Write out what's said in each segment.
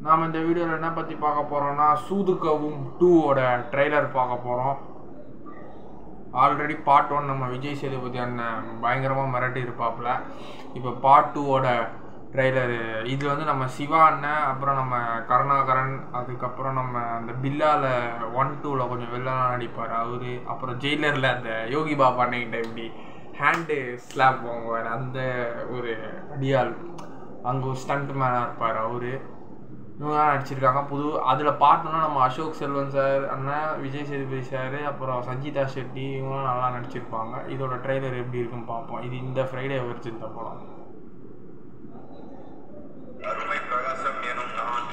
நாம் இந்த வீடியோவில் என்ன பற்றி பார்க்க போகிறோம்னா சூதுகவும் 2ஓட ட்ரெய்லர் பார்க்க போகிறோம். ஆல்ரெடி பார்ட் 1 நம்ம விஜய் சேதுபதி அண்ணன் பயங்கரமாக மிரட்டி இருப்பாப்புல. இப்போ பார்ட் 2ஓட ட்ரெய்லரு இது வந்து நம்ம சிவா அண்ணன், அப்புறம் நம்ம கருணாகரன், அதுக்கப்புறம் நம்ம அந்த பில்லாவில் 1-2ல் கொஞ்சம் வெளிலாம் நடிப்பார் அவரு, அப்புறம் ஜெயிலரில் அந்த யோகி பாபா அண்ணன்கிட்ட இப்படி ஹேண்டு ஸ்லாப் வாங்குவார் அந்த ஒரு அடியால், அங்கே ஒரு ஸ்டண்ட் மேனாக இருப்பார் அவரு. இவங்களாம் நடிச்சிருக்காங்க புது. அதில் பார்த்தோன்னா நம்ம அசோக் செல்வன் சார் அண்ணன், விஜய் சேதுபதி சார், அப்புறம் சஞ்சிதா ஷெட்டி, இவங்களாம் நல்லா நடிச்சிருப்பாங்க. இதோட ட்ரெய்லர் எப்படி இருக்குன்னு பார்ப்போம். இது இந்த ஃப்ரைடே வரைச்சு இந்த படம்.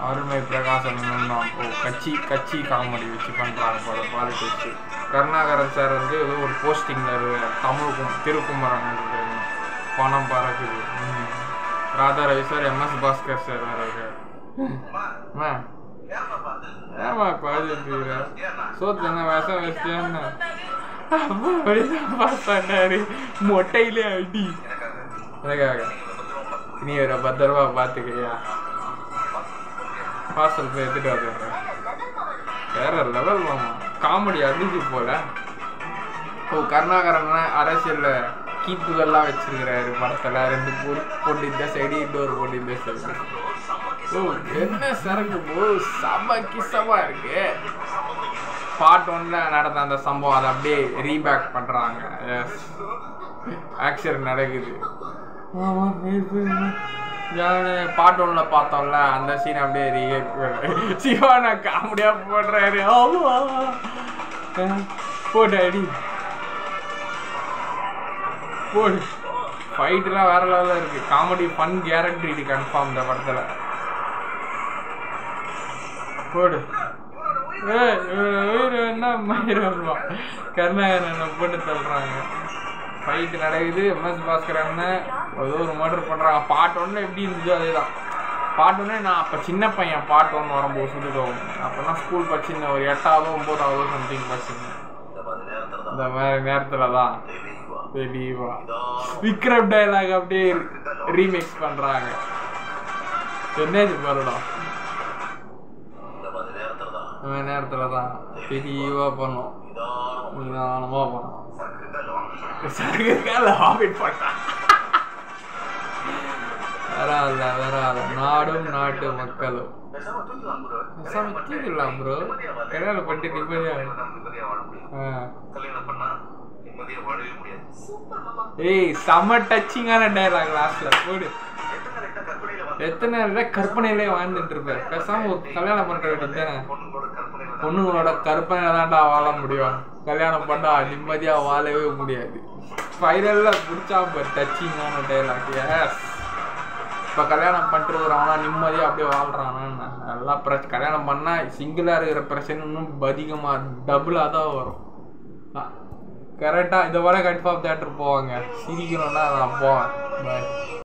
அருமை பிரகாசம் நான் கட்சி காமெடி வச்சு பண்ணுறாங்க போல பாலிடிக்ஸ். கருணாகரன் சார் வந்து ஏதோ ஒரு போஸ்டிங்கில் தமிழுக்கும் திருக்குமரன் பணம் பறக்குது. Radha Ravi sir, MS Bhaskar sir வேறு ஏமா பாதிக்கிற சோத்து என்ன விஷம் வச்சியான்னு அப்படிதான் மொட்டையிலே அடி. அதுக்காக நீ ஒரு 10 ரூபா பார்த்துக்கிறியா? பார்சல் போய் எடுத்துட்டு வந்துடுறேன். வேற லெவல் மாமா, காமெடி அடிஞ்சு போல. கருணாகரன் அரசியலில் கீப்புகள்லாம் வச்சிருக்கிறாரு படத்தில். 2 போட்டு இந்த சைடு, இன்னொரு போட்டு இந்த சைடு. என்ன சரக்கு போ, சபா கிசமா இருக்கு. பார்ட் 1ல நடந்த அந்த சம்பவம் அதை அப்படியே ரீபேக் பண்றாங்க. ஆக்ஷன் நடக்குது. பார்ட் 1ல பார்த்தோம்ல அந்த சீன் அப்படியே சிவானா காமெடியா போடுறாரு. போடு அடி போடு. ஃபைட்லாம் வேற லெவலில் இருக்கு. காமெடி ஃபன் கேரண்டி இது கன்ஃபார்ம் இந்த படத்தில். போடு என்ன மயிரா கருணாகரன் போட்டு தள்ளுறாங்க. ஃபைட்டு நடக்குது. MS பாஸ்கர் அண்ணன் ஏதோ ஒரு மர்டர் பண்ணுறாங்க. பார்ட் 1ல எப்படி இருந்ததோ அதே தான். பார்ட் 1 நான் அப்போ சின்ன பையன். பார்ட் 1 வரும்போது சுட்டுதோம் அப்போனா ஸ்கூல் படிச்சுருந்தேன். ஒரு 8ஆவதோ 9ஆவதோ சம்திங் படிச்சுருந்தேன். இந்த மாதிரி நேரத்தில் தான் தெளிவா விக்ரம் டைலாக் அப்படியே ரீமேக்ஸ் பண்ணுறாங்க. என்னது பரடம் நேரத்தில் தான் தெளிவாக பண்ணோம். நிதானமாக பண்ணோம். வராத நாடும் நாட்டு மக்களும் தீக்கலாம் ப்ரோ. கல்யாணம் பண்ணிட்டு நிம்மதியாக செம்ம டச்சிங்கான டைலாக் லாஸ்ட்ல போடு. எத்தனை கற்பனையிலே வாழ்ந்துட்டு இருப்பேன். பேசாம ஒரு கல்யாணம் பண்ற வேண்டியதானே. பொண்ணுங்களோட கற்பனை தான்டா வாழ முடியும். கல்யாணம் பண்ணா நிம்மதியா வாழவே முடியாது. ஃபைனல்ல பிடிச்சா டச்சிங்கான டைலாக். இப்போ கல்யாணம் பண்ணிட்டு வரானா நிம்மதியாக அப்படியே வாழ்றானா. நல்லா கல்யாணம் பண்ணால் சிங்கிளாக இருக்கிற பிரச்சனை இன்னும் அதிகமாக டபுளாக தான் வரும். கரெக்டாக இதை வர கன்ஃபார்ம் தேட்டர் போவாங்க. சிரிக்கணும்னா நான் போவேன்.